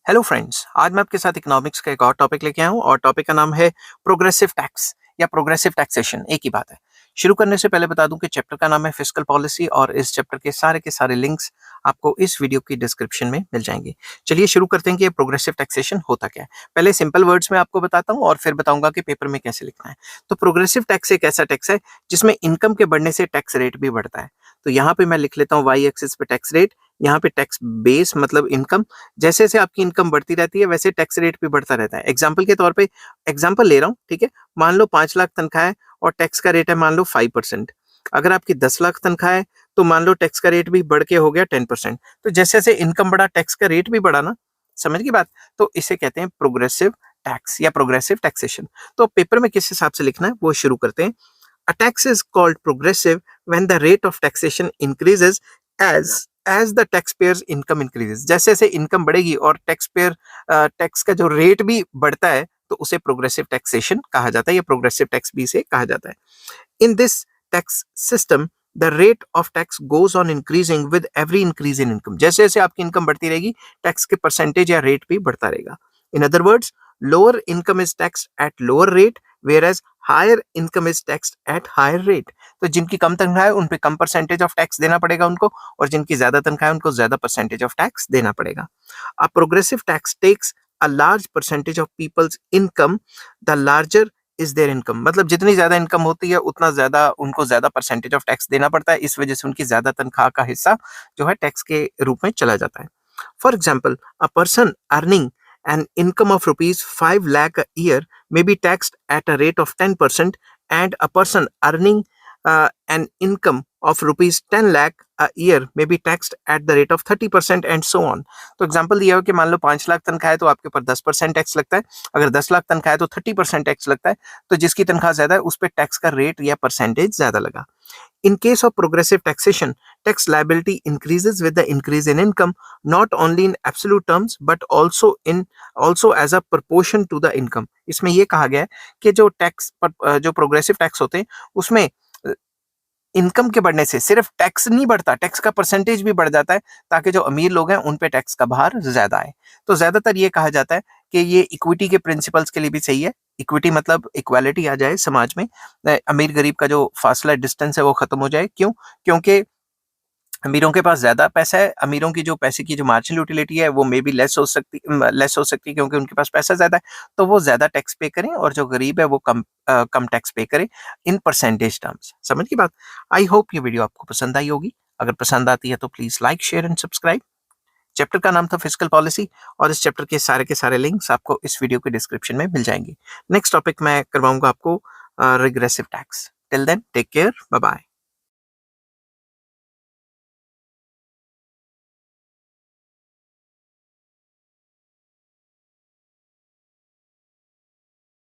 Hello friends, आज मैं आपके साथ इकोनॉमिक्स का एक और टॉपिक लेके आया हूँ और टॉपिक का नाम है प्रोग्रेसिव टैक्स या प्रोग्रेसिव टैक्सेशन। एक ही बात है। शुरू करने से पहले बता दूं कि चैप्टर का नाम है फिस्कल पॉलिसी और इस चैप्टर के सारे लिंक्स आपको इस वीडियो की डिस्क्रिप्शन में मिल जाएंगे। चलिए शुरू करते हैं कि ये प्रोग्रेसिव टैक्सेशन होता क्या है। पहले सिंपल वर्ड्स में आपको बताता हूँ और फिर बताऊंगा कि पेपर में कैसे लिखना है। तो प्रोग्रेसिव टैक्स एक ऐसा टैक्स है जिसमें इनकम के बढ़ने से टैक्स रेट भी बढ़ता है। तो यहाँ पे मैं लिख लेता हूँ वाई एक्सिस पे टैक्स रेट, यहाँ पे टैक्स बेस मतलब इनकम। जैसे जैसे आपकी इनकम बढ़ती रहती है वैसे टैक्स रेट भी बढ़ता रहता है। एग्जाम्पल के तौर पे एग्जाम्पल ले रहा हूँ, ठीक है। मान लो 5 लाख तनख्वाह है और टैक्स का रेट है मान लो 5%। अगर आपकी 10 लाख तनख्वाह है तो मान लो टैक्स का रेट भी बढ़ के हो गया 10%। तो जैसे जैसे इनकम बढ़ा टैक्स का रेट भी बढ़ा ना, समझ की बात। तो इसे कहते हैं प्रोग्रेसिव टैक्स या प्रोग्रेसिव टैक्सेशन। तो पेपर में किस हिसाब से लिखना है वो शुरू करते हैं। A tax is called progressive when the rate of taxation increases as the taxpayer's income increases। जैसे जैसे इनकम बढ़ेगी और टैक्स का जो रेट भी बढ़ता है तो उसे प्रोग्रेसिव टैक्सेशन कहा जाता है या प्रोग्रेसिव टैक्स भी इसे कहा जाता है। In this tax system the rate of tax goes on increasing with every increase in income. जैसे जैसे आपकी इनकम बढ़ती रहेगी टैक्स के परसेंटेज या रेट भी बढ़ता रहेगा। In other words, lower income is taxed at lower rate whereas higher income is taxed at higher rate. तो जिनकी कम तनख्वाह है उन पे कम परसेंटेज ऑफ टैक्स देना पड़ेगा उनको, और जिनकी ज्यादा तनख्वाह है उनको ज्यादा परसेंटेज ऑफ टैक्स देना पड़ेगा। A progressive tax takes a large percentage of people's income the larger is their income. मतलब जितनी ज्यादा इनकम होती है उतना ज्यादा उनको ज्यादा परसेंटेज ऑफ टैक्स देना पड़ता है। इस वजह से उनकी ज्यादा तनख्वाह का हिस्सा जो है टैक्स के रूप में चला जाता है। For example, a person earning an income of rupees 5 lakh a year may be taxed at a rate of 10%, and a person earning an income of rupees 10 lakh a year may be taxed at the rate of 30% and so on। तो example दिया हो कि मान लो 5 लाख तनख्वाह है तो आपके ऊपर 10% टैक्स लगता है। अगर 10 लाख तनख्वाह है तो 30% टैक्स लगता है। तो जिसकी तनख्वाह ज्यादा है उस पर टैक्स का रेट या परसेंटेज ज्यादा लगा। In case of progressive taxation, tax liability increases with the increase in income, not only in absolute terms but also as a proportion to the income। इसमें ये कहा गया है कि जो प्रोग्रेसिव टैक्स होते हैं उसमें इनकम के बढ़ने से सिर्फ टैक्स नहीं बढ़ता, टैक्स का परसेंटेज भी बढ़ जाता है ताकि जो अमीर लोग हैं उन पे टैक्स का भार ज्यादा आए। तो ज्यादातर ये कहा जाता है कि ये इक्विटी के प्रिंसिपल्स के लिए भी सही है। इक्विटी मतलब इक्वालिटी आ जाए समाज में, अमीर गरीब का जो फासला डिस्टेंस है वो खत्म हो जाए। क्यों? क्योंकि अमीरों के पास ज्यादा पैसा है, अमीरों की जो पैसे की जो मार्जिनल यूटिलिटी है वो मे बी लेस हो सकती है क्योंकि उनके पास पैसा ज्यादा है। तो वो ज्यादा टैक्स पे करें और जो गरीब है वो कम टैक्स पे करे इन परसेंटेज टर्म्स। समझ की बात। आई होप ये वीडियो आपको पसंद आई होगी। अगर पसंद आती है तो please like share and subscribe. Chapter का नाम था फिस्कल पॉलिसी और इस चैप्टर के सारे लिंक्स आपको इस वीडियो के डिस्क्रिप्शन में मिल जाएंगे। नेक्स्ट टॉपिक मैं करवाऊंगा आपको regressive tax. Till then take care, bye bye.